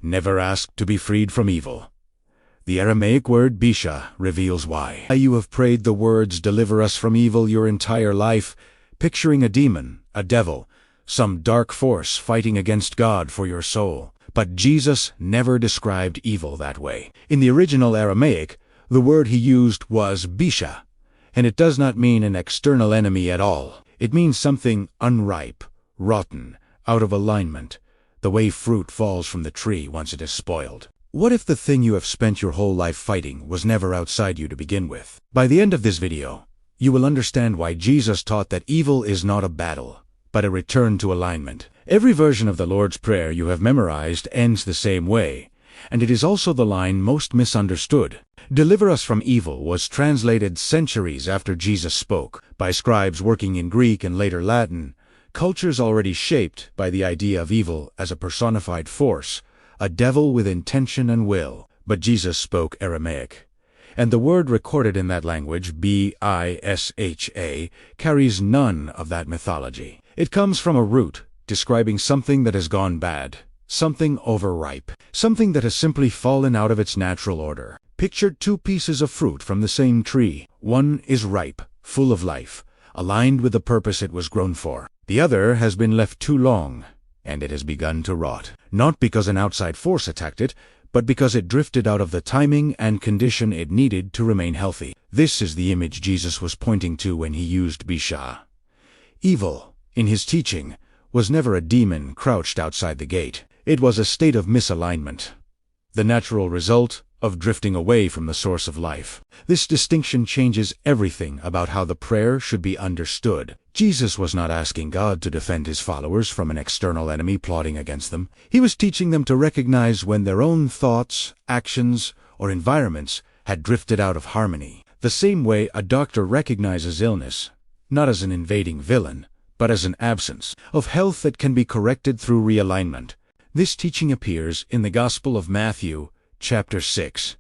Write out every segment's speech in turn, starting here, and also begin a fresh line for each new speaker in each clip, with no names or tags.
never asked to be freed from evil. The Aramaic word BISHA reveals why. You have prayed the words, "Deliver us from evil," your entire life, picturing a demon, a devil, some dark force fighting against God for your soul. But Jesus never described evil that way. In the original Aramaic, the word he used was BISHA, and it does not mean an external enemy at all. It means something unripe, rotten, out of alignment, the way fruit falls from the tree once it is spoiled. What if the thing you have spent your whole life fighting was never outside you to begin with? By the end of this video, you will understand why Jesus taught that evil is not a battle, but a return to alignment. Every version of the Lord's Prayer you have memorized ends the same way, and it is also the line most misunderstood. "Deliver us from evil" was translated centuries after Jesus spoke, by scribes working in Greek and later Latin, cultures already shaped by the idea of evil as a personified force, a devil with intention and will. But Jesus spoke Aramaic, and the word recorded in that language, BISHA, carries none of that mythology. It comes from a root describing something that has gone bad, something overripe, something that has simply fallen out of its natural order. Picture two pieces of fruit from the same tree. One is ripe, full of life, aligned with the purpose it was grown for. The other has been left too long, and it has begun to rot. Not because an outside force attacked it, but because it drifted out of the timing and condition it needed to remain healthy. This is the image Jesus was pointing to when he used BISHA. Evil, in his teaching, was never a demon crouched outside the gate. It was a state of misalignment, the natural result of drifting away from the source of life. This distinction changes everything about how the prayer should be understood. Jesus was not asking God to defend his followers from an external enemy plotting against them. He was teaching them to recognize when their own thoughts, actions, or environments had drifted out of harmony. The same way a doctor recognizes illness, not as an invading villain, but as an absence of health that can be corrected through realignment. This teaching appears in the Gospel of Matthew, chapter 6.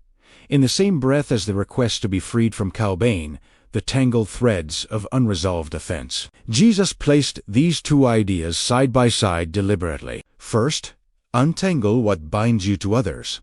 In the same breath as the request to be freed from Calbane, the tangled threads of unresolved offense. Jesus placed these two ideas side by side deliberately. First, untangle what binds you to others.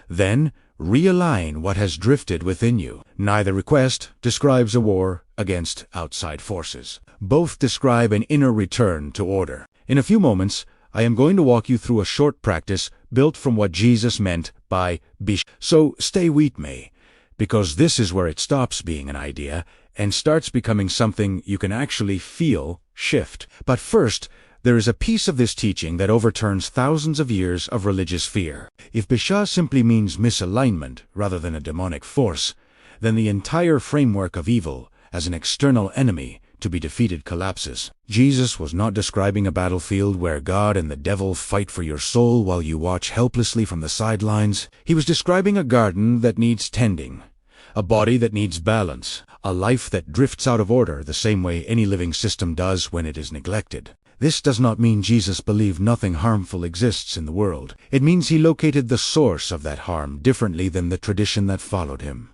Then, realign what has drifted within you. Neither request describes a war against outside forces. Both describe an inner return to order. In a few moments, I am going to walk you through a short practice built from what Jesus meant by BISHA. So stay with me, because this is where it stops being an idea and starts becoming something you can actually feel shift. But first, there is a piece of this teaching that overturns thousands of years of religious fear. If BISHA simply means misalignment rather than a demonic force, then the entire framework of evil as an external enemy to be defeated collapses. Jesus was not describing a battlefield where God and the devil fight for your soul while you watch helplessly from the sidelines. He was describing a garden that needs tending, a body that needs balance, a life that drifts out of order the same way any living system does when it is neglected. This does not mean Jesus believed nothing harmful exists in the world. It means he located the source of that harm differently than the tradition that followed him.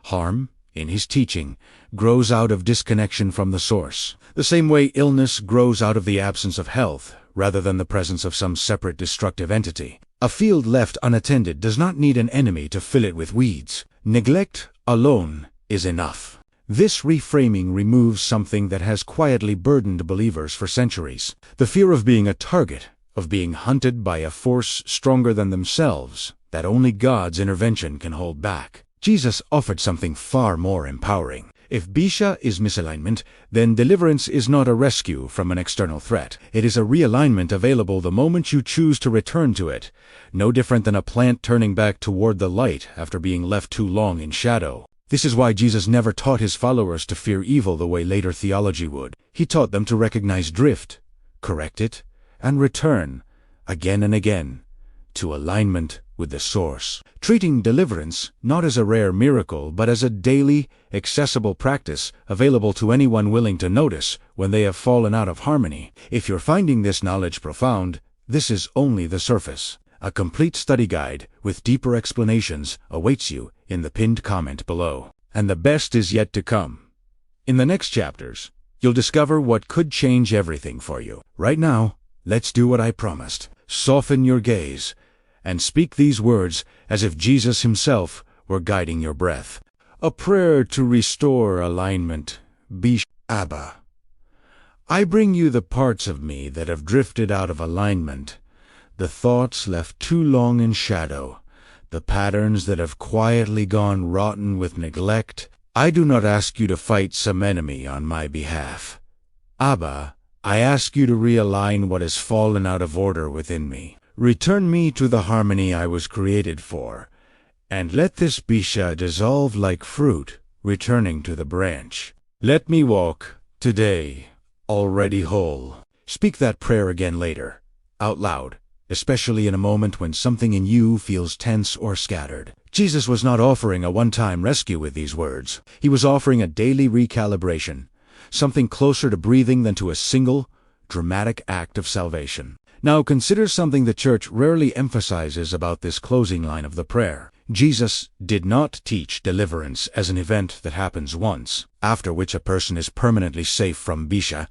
Harm, in his teaching, grows out of disconnection from the source, the same way illness grows out of the absence of health, rather than the presence of some separate destructive entity. A field left unattended does not need an enemy to fill it with weeds. Neglect alone is enough. This reframing removes something that has quietly burdened believers for centuries: the fear of being a target, of being hunted by a force stronger than themselves, that only God's intervention can hold back. Jesus offered something far more empowering. If BISHA is misalignment, then deliverance is not a rescue from an external threat. It is a realignment available the moment you choose to return to it, no different than a plant turning back toward the light after being left too long in shadow. This is why Jesus never taught his followers to fear evil the way later theology would. He taught them to recognize drift, correct it, and return, again and again, to alignment with the source. Treating deliverance not as a rare miracle, but as a daily, accessible practice available to anyone willing to notice when they have fallen out of harmony. If you're finding this knowledge profound, this is only the surface. A complete study guide with deeper explanations awaits you in the pinned comment below. And the best is yet to come. In the next chapters, you'll discover what could change everything for you. Right now, let's do what I promised. Soften your gaze and speak these words as if Jesus himself were guiding your breath. A prayer to restore alignment. BISHA. Abba. I bring you the parts of me that have drifted out of alignment, the thoughts left too long in shadow, the patterns that have quietly gone rotten with neglect. I do not ask you to fight some enemy on my behalf. Abba, I ask you to realign what has fallen out of order within me. Return me to the harmony I was created for, and let this BISHA dissolve like fruit, returning to the branch. Let me walk, today, already whole. Speak that prayer again later, out loud, especially in a moment when something in you feels tense or scattered. Jesus was not offering a one-time rescue with these words. He was offering a daily recalibration, something closer to breathing than to a single, dramatic act of salvation. Now consider something the Church rarely emphasizes about this closing line of the prayer. Jesus did not teach deliverance as an event that happens once, after which a person is permanently safe from BISHA.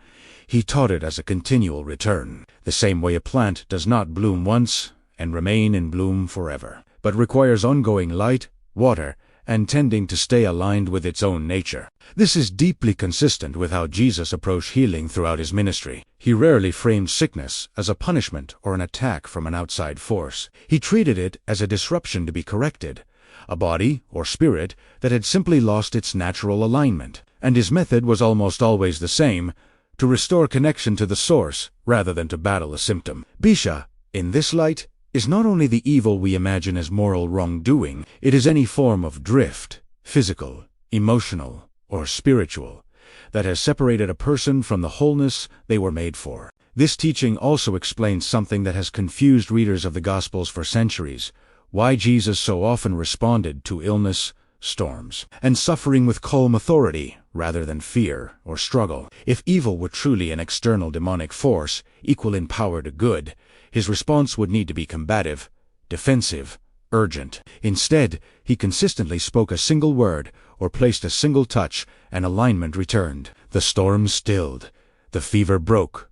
He taught it as a continual return, the same way a plant does not bloom once and remain in bloom forever, but requires ongoing light, water, and tending to stay aligned with its own nature. This is deeply consistent with how Jesus approached healing throughout his ministry. He rarely framed sickness as a punishment or an attack from an outside force. He treated it as a disruption to be corrected, a body or spirit that had simply lost its natural alignment. And his method was almost always the same, to restore connection to the source rather than to battle a symptom. BISHA, in this light, is not only the evil we imagine as moral wrongdoing, it is any form of drift, physical, emotional, or spiritual, that has separated a person from the wholeness they were made for. This teaching also explains something that has confused readers of the Gospels for centuries: why Jesus so often responded to illness, storms, and suffering with calm authority rather than fear or struggle. If evil were truly an external demonic force, equal in power to good, his response would need to be combative, defensive, urgent. Instead, he consistently spoke a single word or placed a single touch, and alignment returned. The storm stilled, the fever broke,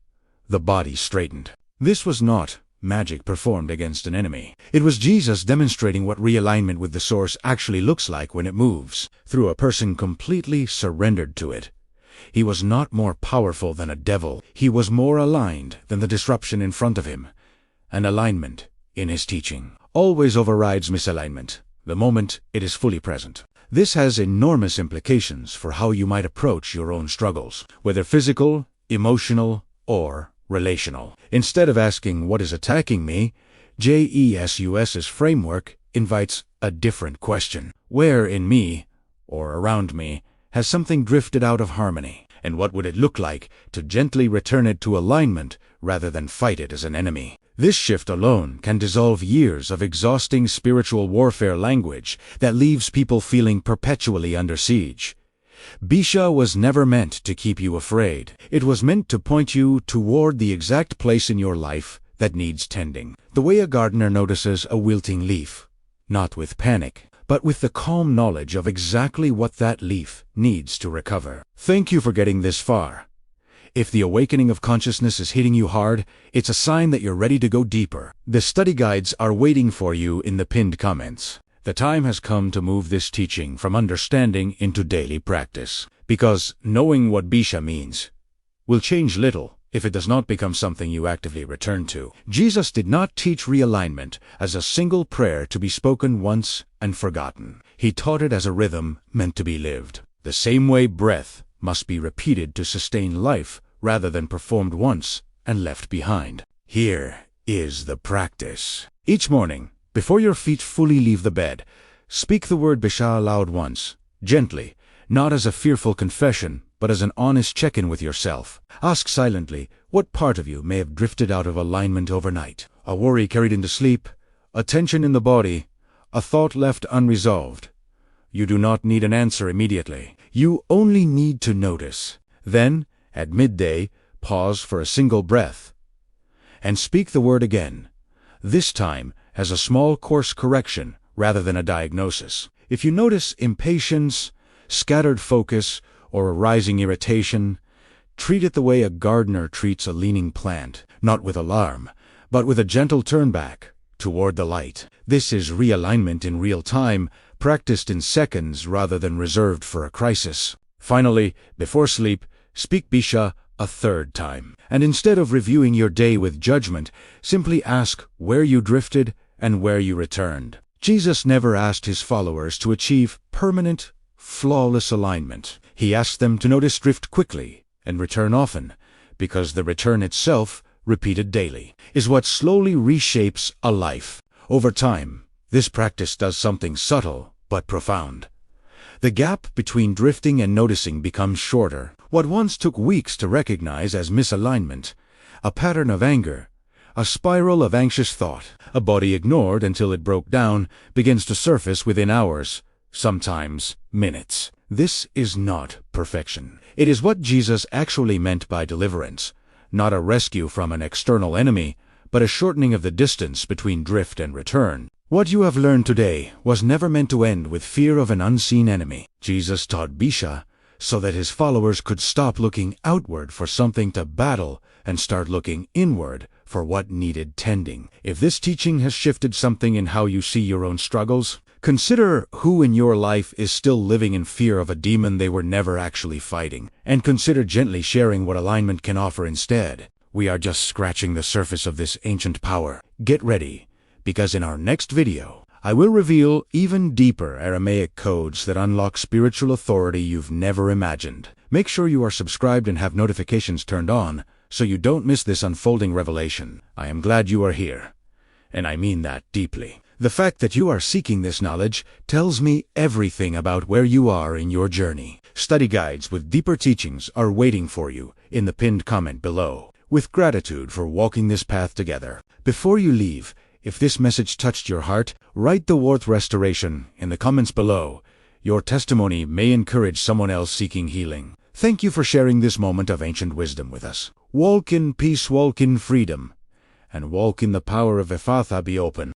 the body straightened. This was not magic performed against an enemy. It was Jesus demonstrating what realignment with the source actually looks like when it moves, through a person completely surrendered to it. He was not more powerful than a devil. He was more aligned than the disruption in front of him. And alignment, in his teaching, always overrides misalignment, the moment it is fully present. This has enormous implications for how you might approach your own struggles, whether physical, emotional, or relational. Instead of asking, "What is attacking me?" JESUS's framework invites a different question. Where in me, or around me, has something drifted out of harmony? And what would it look like to gently return it to alignment rather than fight it as an enemy? This shift alone can dissolve years of exhausting spiritual warfare language that leaves people feeling perpetually under siege. BISHA was never meant to keep you afraid. It was meant to point you toward the exact place in your life that needs tending. The way a gardener notices a wilting leaf, not with panic, but with the calm knowledge of exactly what that leaf needs to recover. Thank you for getting this far. If the awakening of consciousness is hitting you hard, it's a sign that you're ready to go deeper. The study guides are waiting for you in the pinned comments. The time has come to move this teaching from understanding into daily practice, because knowing what BISHA means will change little if it does not become something you actively return to. Jesus did not teach realignment as a single prayer to be spoken once and forgotten. He taught it as a rhythm meant to be lived. The same way breath must be repeated to sustain life rather than performed once and left behind. Here is the practice. Each morning, before your feet fully leave the bed, speak the word BISHA aloud once, gently, not as a fearful confession, but as an honest check-in with yourself. Ask silently what part of you may have drifted out of alignment overnight. A worry carried into sleep, a tension in the body, a thought left unresolved. You do not need an answer immediately. You only need to notice. Then, at midday, pause for a single breath, and speak the word again, this time as a small course correction rather than a diagnosis. If you notice impatience, scattered focus, or a rising irritation, treat it the way a gardener treats a leaning plant, not with alarm, but with a gentle turn back, toward the light. This is realignment in real time, practiced in seconds rather than reserved for a crisis. Finally, before sleep, speak BISHA a third time. And instead of reviewing your day with judgment, simply ask where you drifted and where you returned. Jesus never asked his followers to achieve permanent, flawless alignment. He asked them to notice drift quickly and return often, because the return itself, repeated daily, is what slowly reshapes a life. Over time, this practice does something subtle but profound. The gap between drifting and noticing becomes shorter. What once took weeks to recognize as misalignment, a pattern of anger, a spiral of anxious thought, a body ignored until it broke down, begins to surface within hours, sometimes minutes. This is not perfection. It is what Jesus actually meant by deliverance, not a rescue from an external enemy, but a shortening of the distance between drift and return. What you have learned today was never meant to end with fear of an unseen enemy. Jesus taught BISHA so that his followers could stop looking outward for something to battle and start looking inward for what needed tending. If this teaching has shifted something in how you see your own struggles, consider who in your life is still living in fear of a demon they were never actually fighting, and consider gently sharing what alignment can offer instead. We are just scratching the surface of this ancient power. Get ready, because in our next video, I will reveal even deeper Aramaic codes that unlock spiritual authority you've never imagined. Make sure you are subscribed and have notifications turned on so you don't miss this unfolding revelation. I am glad you are here, and I mean that deeply. The fact that you are seeking this knowledge tells me everything about where you are in your journey. Study guides with deeper teachings are waiting for you in the pinned comment below. With gratitude for walking this path together. Before you leave, if this message touched your heart, write the word restoration in the comments below. Your testimony may encourage someone else seeking healing. Thank you for sharing this moment of ancient wisdom with us. Walk in peace, walk in freedom, and walk in the power of Ephatha be open.